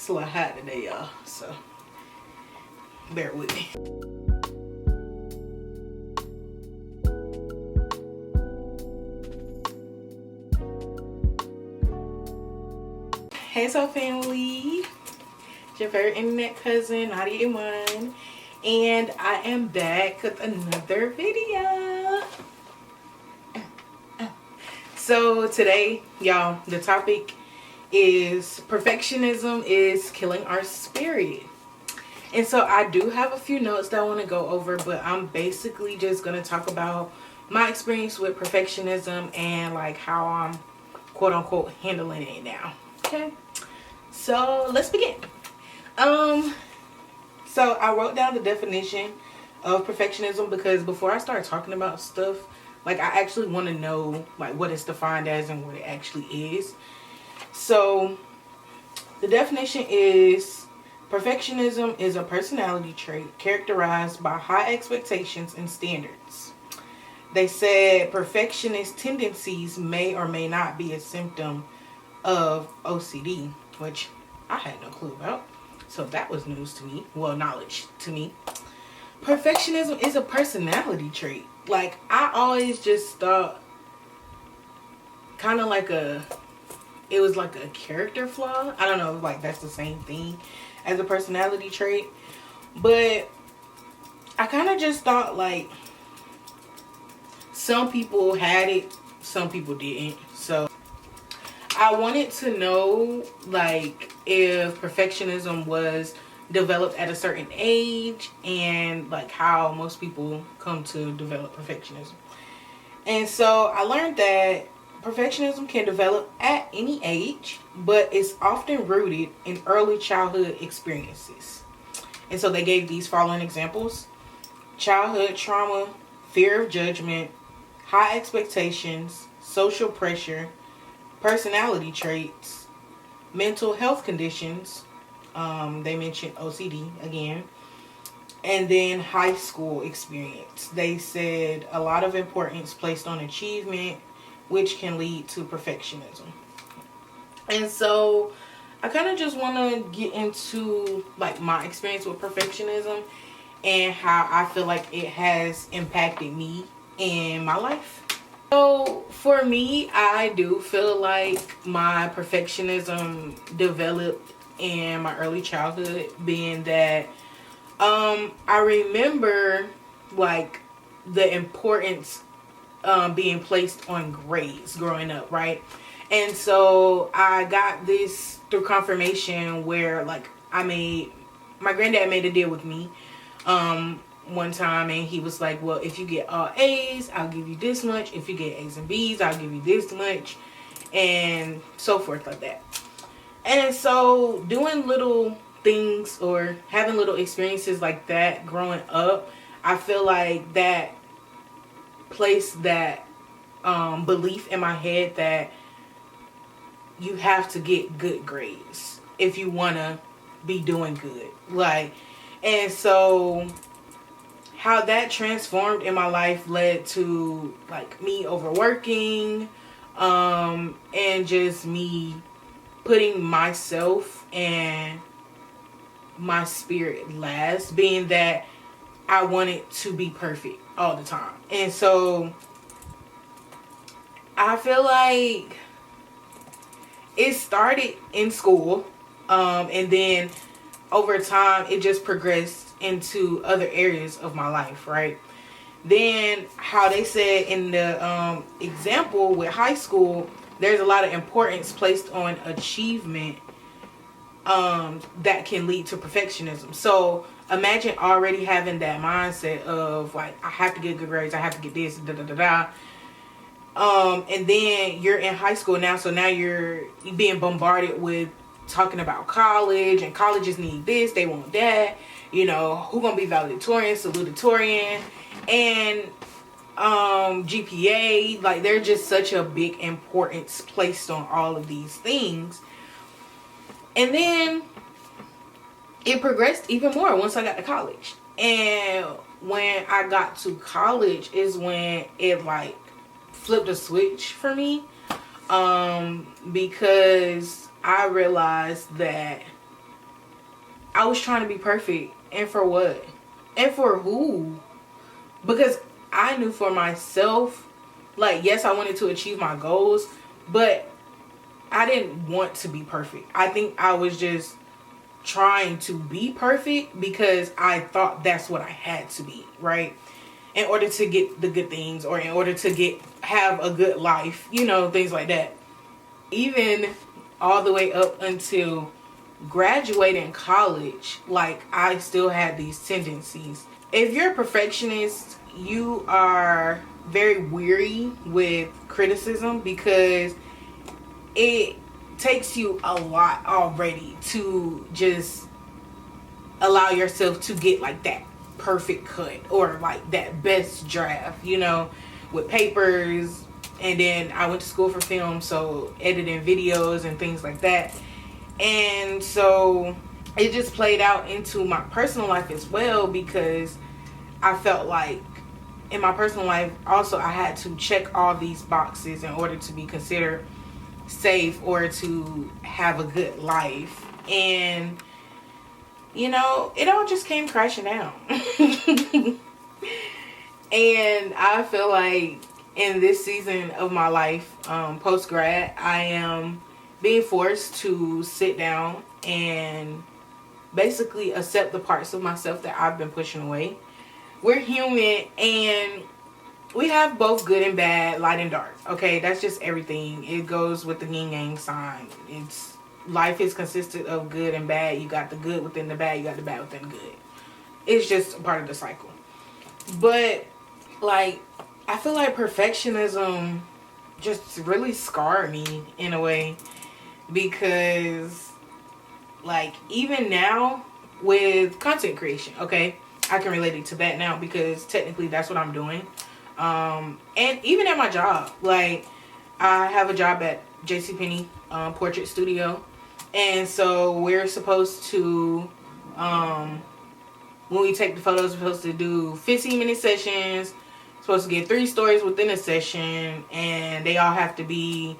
It's a little hot today, y'all, so bear with me. Hey, so family, it's your favorite internet cousin, Nadia Iman, and I am back with another video. So today, y'all, the topic is perfectionism is killing our spirit. And so I do have a few notes that I want to go over, but I'm basically just going to talk about my experience with perfectionism and like how I'm quote unquote handling it now. Okay, so let's begin. So I wrote down the definition of perfectionism because before I start talking about stuff, like I actually want to know like what it's defined as and what it actually is. So the definition is perfectionism is a personality trait characterized by high expectations and standards. They said perfectionist tendencies may or may not be a symptom of OCD, which I had no clue about. So that was news to me. Well, knowledge to me. Perfectionism is a personality trait. Like, I always just thought kind of like it was like a character flaw. I don't know if like that's the same thing as a personality trait. But I kind of just thought like some people had it, some people didn't. So I wanted to know like if perfectionism was developed at a certain age and like how most people come to develop perfectionism. And so I learned that perfectionism can develop at any age, but it's often rooted in early childhood experiences. And so they gave these following examples: childhood trauma, fear of judgment, high expectations, social pressure, personality traits, mental health conditions, they mentioned OCD again, and then high school experience. They said a lot of importance placed on achievement, which can lead to perfectionism. And so I kind of just want to get into like my experience with perfectionism and how I feel like it has impacted me in my life. So for me, I do feel like my perfectionism developed in my early childhood, being that I remember like the importance being placed on grades growing up, right? And so I got this through confirmation where like my granddad made a deal with me one time, and he was like, well, if you get all A's, I'll give you this much. If you get A's and B's, I'll give you this much, and so forth like that. And so doing little things or having little experiences like that growing up, I feel like that placed that belief in my head that you have to get good grades if you want to be doing good. Like, and so how that transformed in my life led to like me overworking and just me putting myself and my spirit last, being that I wanted to be perfect all the time. And so I feel like it started in school, and then over time it just progressed into other areas of my life, right? Then how they said in the example with high school, there's a lot of importance placed on achievement that can lead to perfectionism. So imagine already having that mindset of like, I have to get good grades, I have to get this, da da da da. And then you're in high school now, so now you're being bombarded with talking about college, and colleges need this, they want that, you know, who gonna be valedictorian, salutatorian, and GPA. Like, there's just such a big importance placed on all of these things. And then it progressed even more once I got to college. And when I got to college is when it like flipped a switch for me, because I realized that I was trying to be perfect. And for what? And for who? Because I knew for myself, like, yes, I wanted to achieve my goals, but I didn't want to be perfect. I think I was just trying to be perfect because I thought that's what I had to be, right? In order to get the good things, or in order to have a good life, things like that. Even all the way up until graduating college, like, I still had these tendencies. If you're a perfectionist, you are very weary with criticism because it takes you a lot already to just allow yourself to get like that perfect cut or like that best draft, with papers. And then I went to school for film, so editing videos and things like that. And so it just played out into my personal life as well, because I felt like in my personal life also I had to check all these boxes in order to be considered safe or to have a good life. And it all just came crashing down. And I feel like in this season of my life, post grad, I am being forced to sit down and basically accept the parts of myself that I've been pushing away. We're human, and we have both good and bad, light and dark. Okay, that's just everything. It goes with the yin yang sign. Life is consistent of good and bad. You got the good within the bad. You got the bad within the good. It's just a part of the cycle. But like, I feel like perfectionism just really scarred me in a way, because like, even now with content creation, okay, I can relate it to that now because technically that's what I'm doing. And even at my job, like, I have a job at JCPenney Portrait Studio, and so we're supposed to, when we take the photos, we're supposed to do 15-minute sessions, supposed to get 3 stories within a session, and they all have to be,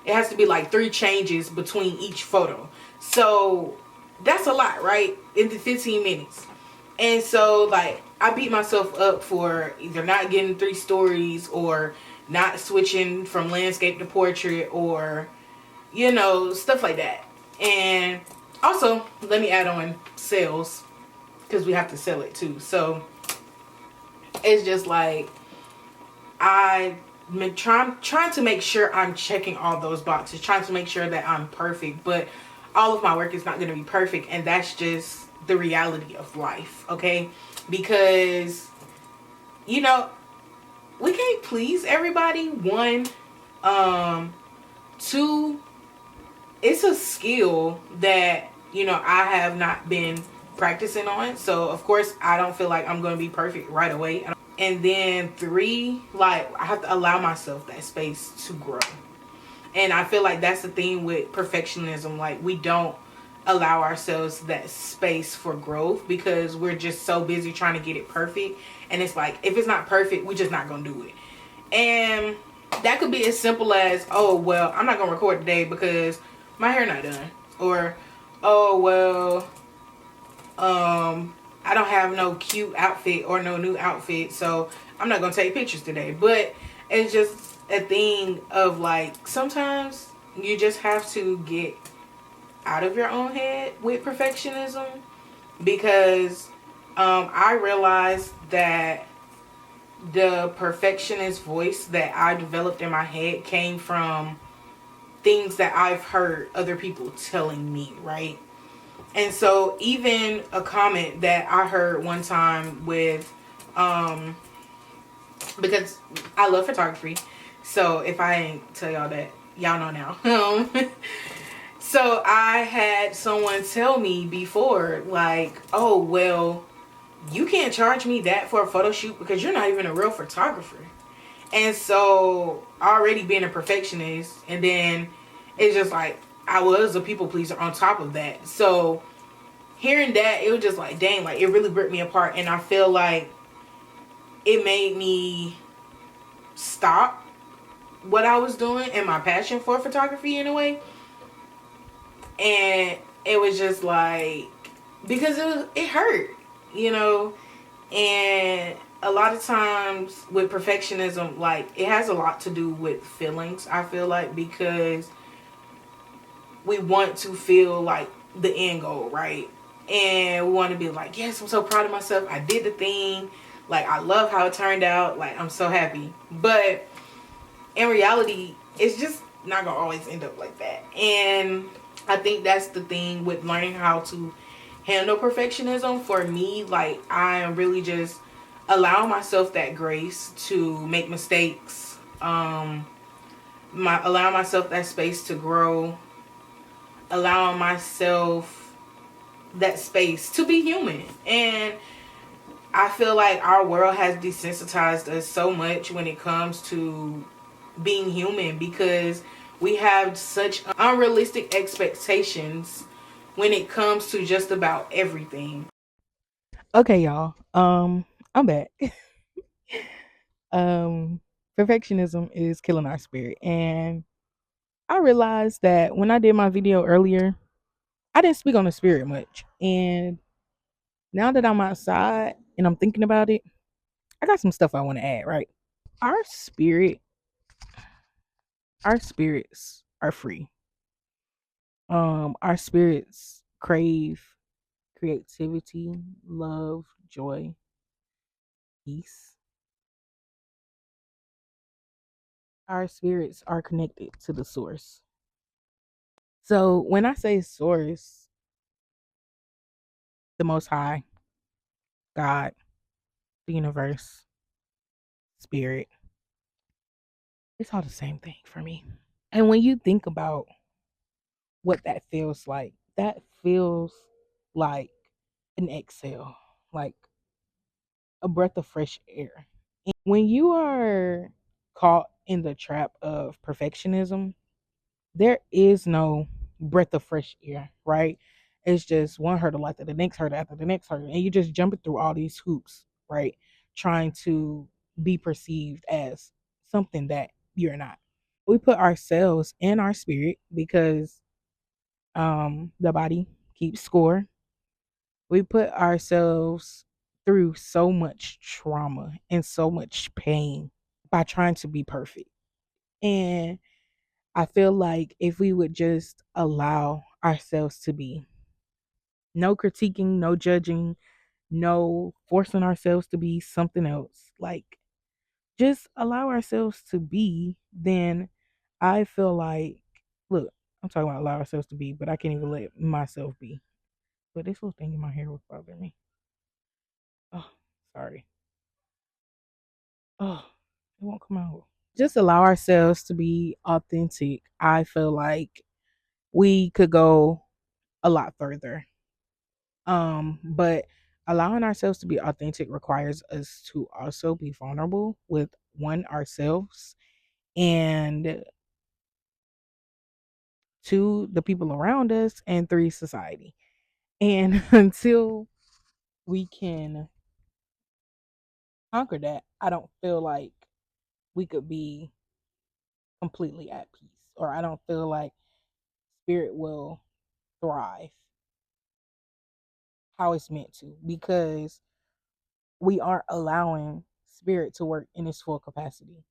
it has to be like 3 changes between each photo. So that's a lot, right? In the 15 minutes. And so, like, I beat myself up for either not getting 3 stories, or not switching from landscape to portrait, or, stuff like that. And also, let me add on sales, because we have to sell it too. So it's just like, I'm trying to make sure I'm checking all those boxes, trying to make sure that I'm perfect. But all of my work is not going to be perfect, and that's just the reality of life, okay? Because we can't please everybody. 1, 2, it's a skill that I have not been practicing on, so of course I don't feel like I'm going to be perfect right away. And then 3, like, I have to allow myself that space to grow. And I feel like that's the thing with perfectionism. Like, we don't allow ourselves that space for growth because we're just so busy trying to get it perfect. And it's like, if it's not perfect, we're just not going to do it. And that could be as simple as, oh, well, I'm not going to record today because my hair not done. Or, oh, well, I don't have no cute outfit or no new outfit, so I'm not going to take pictures today. But it's just a thing of, like, sometimes you just have to get out of your own head with perfectionism, because I realized that the perfectionist voice that I developed in my head came from things that I've heard other people telling me, right? And so even a comment that I heard one time with, because I love photography, so if I ain't tell y'all that, y'all know now. So I had someone tell me before, like, oh, well, you can't charge me that for a photo shoot because you're not even a real photographer. And so, already being a perfectionist, and then it's just like, I was a people pleaser on top of that. So hearing that, it was just like, dang, like, it really ripped me apart. And I feel like it made me stop what I was doing and my passion for photography in a way. And it was just like, because it hurt, you know. And a lot of times with perfectionism, like it has a lot to do with feelings, I feel like, because we want to feel like the end goal, right? And we want to be like, yes, I'm so proud of myself. I did the thing. Like, I love how it turned out. Like, I'm so happy. But in reality, it's just not going to always end up like that. And I think that's the thing with learning how to handle perfectionism. For me, like, I am really just allowing myself that grace to make mistakes. Allow myself that space to grow, allowing myself that space to be human. And I feel like our world has desensitized us so much when it comes to being human, because we have such unrealistic expectations when it comes to just about everything. Okay, y'all. I'm back. um, Perfectionism is killing our spirit, and I realized that when I did my video earlier, I didn't speak on the spirit much. And now that I'm outside and I'm thinking about it, I got some stuff I want to add. Right, our spirit, our spirits are free. Our spirits crave creativity, love, joy, peace. Our spirits are connected to the source. So when I say source, the most high, God, the universe, spirit, it's all the same thing for me. And when you think about what that feels like an exhale, like a breath of fresh air. When you are caught in the trap of perfectionism, there is no breath of fresh air, right? It's just one hurdle after the next hurdle after the next hurdle, and you just jumping through all these hoops, right? Trying to be perceived as something that you're not. We put ourselves and our spirit because the body keeps score. We put ourselves through so much trauma and so much pain by trying to be perfect. And I feel like if we would just allow ourselves to be, no critiquing, no judging, no forcing ourselves to be something else, like just allow ourselves to be, then I feel like, look, I'm talking about allow ourselves to be, but I can't even let myself be. But this little thing in my hair was bothering me. Oh, sorry. Oh, it won't come out. Just allow ourselves to be authentic. I feel like we could go a lot further. But allowing ourselves to be authentic requires us to also be vulnerable with one ourselves and two the people around us and three society. And until we can conquer that, I don't feel like we could be completely at peace, or I don't feel like spirit will thrive how it's meant to, because we aren't allowing spirit to work in its full capacity.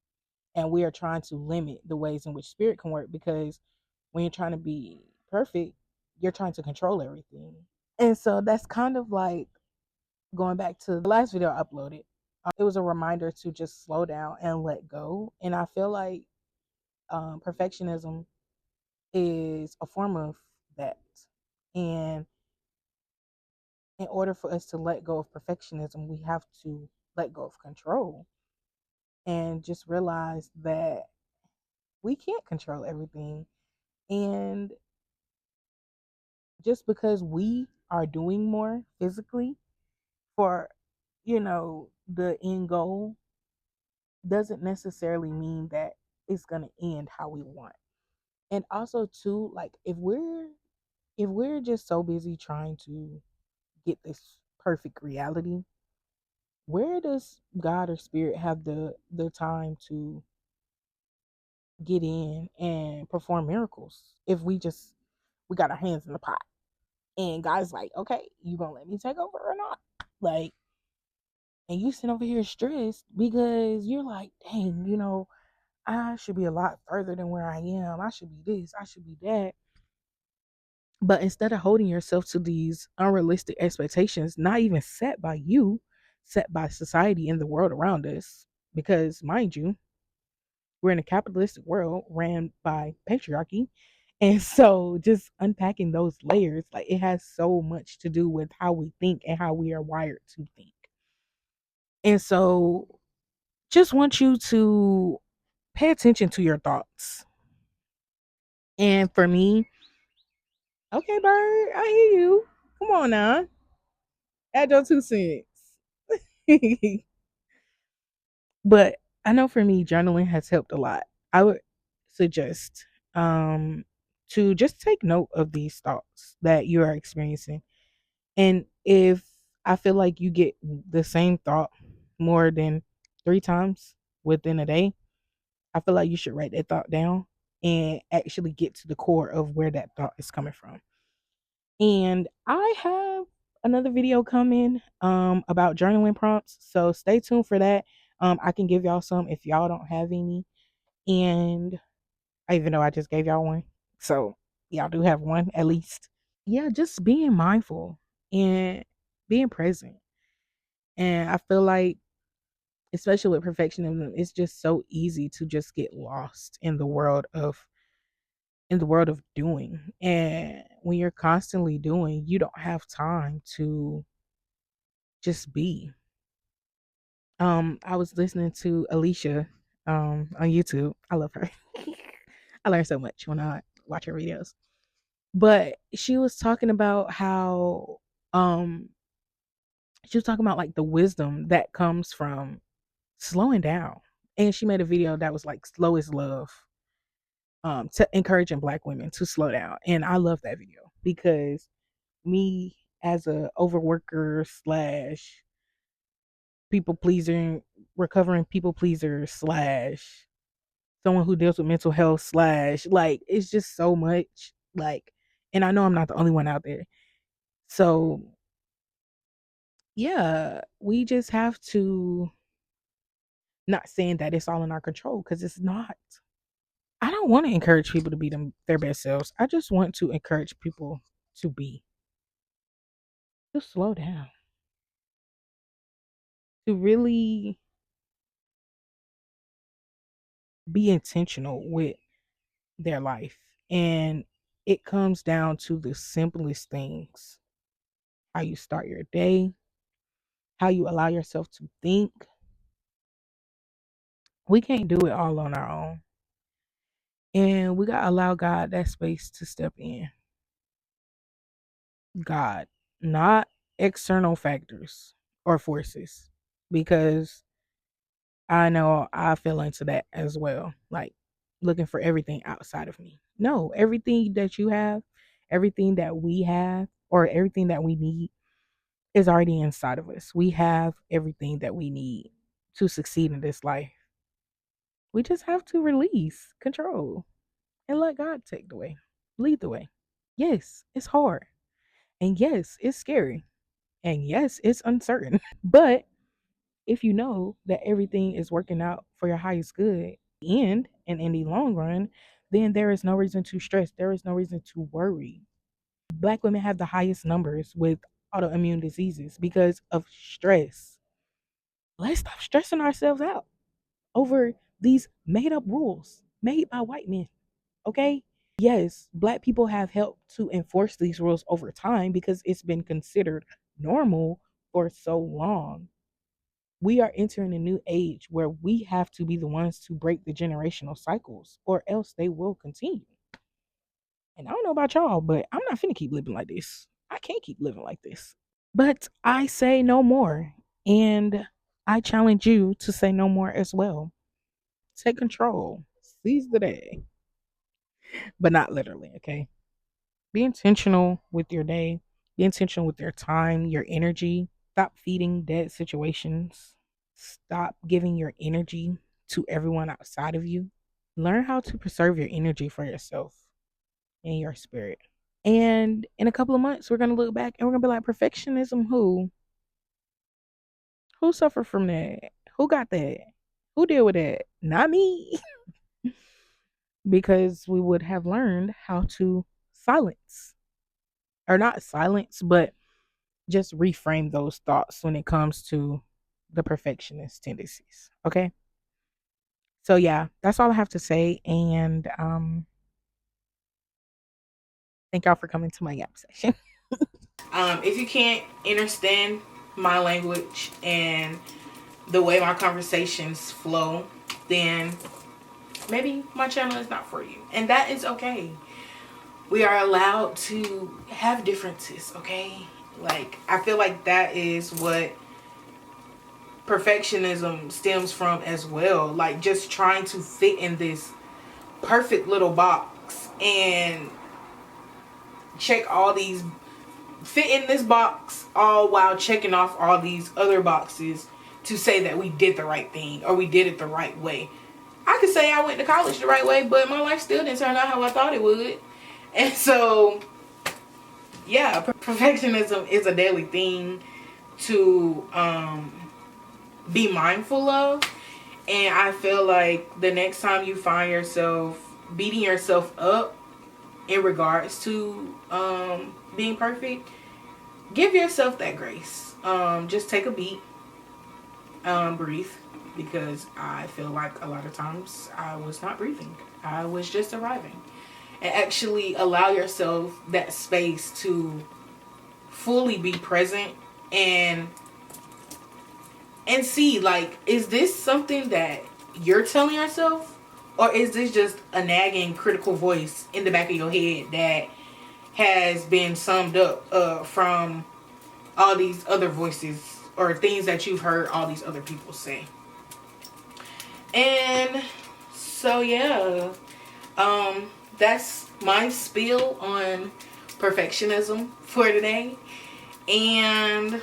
And we are trying to limit the ways in which spirit can work, because when you're trying to be perfect, you're trying to control everything. And so that's kind of like going back to the last video I uploaded. It was a reminder to just slow down and let go. And I feel like perfectionism is a form of that. And in order for us to let go of perfectionism, we have to let go of control and just realize that we can't control everything. And just because we are doing more physically for, the end goal doesn't necessarily mean that it's going to end how we want. And also too, like if we're just so busy trying to get this perfect reality, where does God or spirit have the time to get in and perform miracles if we got our hands in the pot? And God's like, okay, you gonna let me take over or not? Like, and you sit over here stressed because you're like, dang, I should be a lot further than where I am. I should be this, I should be that. But instead of holding yourself to these unrealistic expectations, not even set by you, set by society and the world around us, because mind you, we're in a capitalistic world ran by patriarchy. And so just unpacking those layers, like it has so much to do with how we think and how we are wired to think. And so just want you to pay attention to your thoughts. And for me, okay, Bird, I hear you. Come on now. Add your 2 cents. But I know for me, journaling has helped a lot. I would suggest um to just take note of these thoughts that you are experiencing. And if I feel like you get the same thought more than 3 times within a day, I feel like you should write that thought down and actually get to the core of where that thought is coming from. And I have another video coming about journaling prompts. So stay tuned for that. I can give y'all some if y'all don't have any. And I even know I just gave y'all one. So y'all do have one at least. Yeah, just being mindful and being present. And I feel like especially with perfectionism, it's just so easy to just get lost in the world of doing. And when you're constantly doing, you don't have time to just be. I was listening to Alicia on YouTube. I love her. I learn so much when I watch her videos. But she was talking about how um she was talking about like the wisdom that comes from slowing down. And she made a video that was like slow is love, to encouraging black women to slow down. And I love that video because me as a overworker slash people pleaser, recovering people pleaser slash someone who deals with mental health slash like it's just so much like, and I know I'm not the only one out there. So yeah, we just have to, not saying that it's all in our control because it's not. I don't want to encourage people to be their best selves. I just want to encourage people to be, to slow down, to really be intentional with their life. And it comes down to the simplest things: how you start your day, how you allow yourself to think. We can't do it all on our own. And we got to allow God that space to step in. God, not external factors or forces. Because I know I fell into that as well. Like looking for everything outside of me. No, everything that you have, everything that we have, or everything that we need is already inside of us. We have everything that we need to succeed in this life. We just have to release control and let God take the way, lead the way. Yes, it's hard. And yes, it's scary. And yes, it's uncertain. But if you know that everything is working out for your highest good end and in the long run, then there is no reason to stress. There is no reason to worry. Black women have the highest numbers with autoimmune diseases because of stress. Let's stop stressing ourselves out over these made up rules made by white men. Okay? Yes, black people have helped to enforce these rules over time because it's been considered normal for so long. We are entering a new age where we have to be the ones to break the generational cycles or else they will continue. And I don't know about y'all, but I'm not finna keep living like this. I can't keep living like this. But I say no more. And I challenge you to say no more as well. Take control. Seize the day. But not literally, okay? Be intentional with your day. Be intentional with your time, your energy. Stop feeding dead situations. Stop giving your energy to everyone outside of you. Learn how to preserve your energy for yourself and your spirit. And in a couple of months, we're gonna look back and we're gonna be like, perfectionism, who? Who suffered from that? Who got that? Who deal with that? Not me. Because we would have learned how to silence, or not silence, but just reframe those thoughts when it comes to the perfectionist tendencies. Okay. So yeah, that's all I have to say. And thank y'all for coming to my yap session. If you can't understand my language and the way my conversations flow, then maybe my channel is not for you. And that is okay. We are allowed to have differences, okay? Like, I feel like that is what perfectionism stems from as well. Like, just trying to fit in this perfect little box and check all these, fit in this box all while checking off all these other boxes to say that we did the right thing or we did it the right way. I could say I went to college the right way, but my life still didn't turn out how I thought it would. And so, yeah, perfectionism is a daily thing to be mindful of. And I feel like the next time you find yourself beating yourself up in regards to being perfect, give yourself that grace. Just take a beat, breathe, because I feel like a lot of times I was not breathing. I was just arriving. And actually allow yourself that space to fully be present and see, like, is this something that you're telling yourself, or is this just a nagging critical voice in the back of your head that has been summed up from all these other voices or things that you've heard all these other people say? And so yeah, that's my spiel on perfectionism for today. And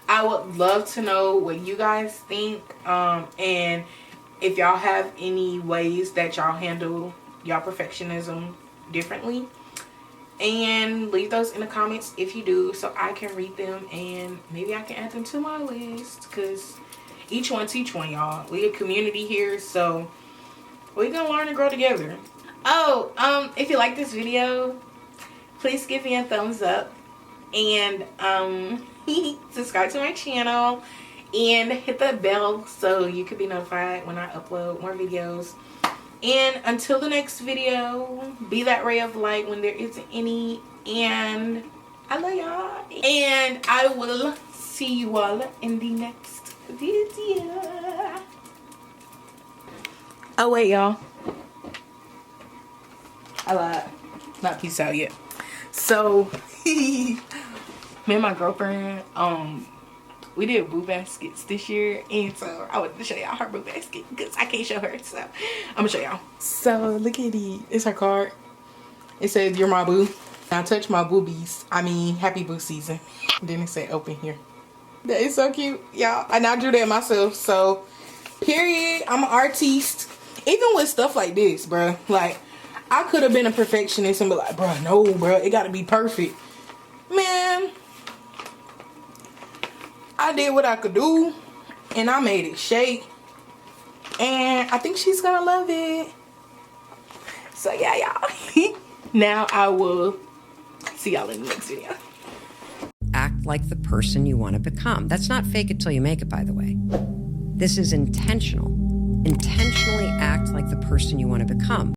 I would love to know what you guys think, and if y'all have any ways that y'all handle y'all perfectionism differently. And leave those in the comments if you do, so I can read them and maybe I can add them to my list, because each one teach one, y'all. We a community here, so we're gonna learn and grow together. Oh, if you like this video, please give me a thumbs up and subscribe to my channel and hit that bell so you can be notified when I upload more videos. And until the next video, be that ray of light when there isn't any. And I love y'all. And I will see you all in the next video. Oh wait, y'all, I lied. Not peace out yet. So me and my girlfriend, we did boo baskets this year, and so I wanted to show y'all her boo basket because I can't show her, so I'm gonna show y'all. So look at it. It's her card. It says, "You're my boo. Now touch my boobies. I mean, happy boo season." Then it said, "Open here." That is so cute, y'all. And I drew that myself. So, period. I'm an artiste. Even with stuff like this, bruh. Like, I could have been a perfectionist and be like, bruh, no, bruh, it gotta be perfect. Man, I did what I could do, and I made it shake. And I think she's gonna love it. So yeah, y'all. Now I will see y'all in the next video. Act like the person you want to become. That's not fake it till you make it, by the way. This is intentional. Intentionally act like the person you want to become.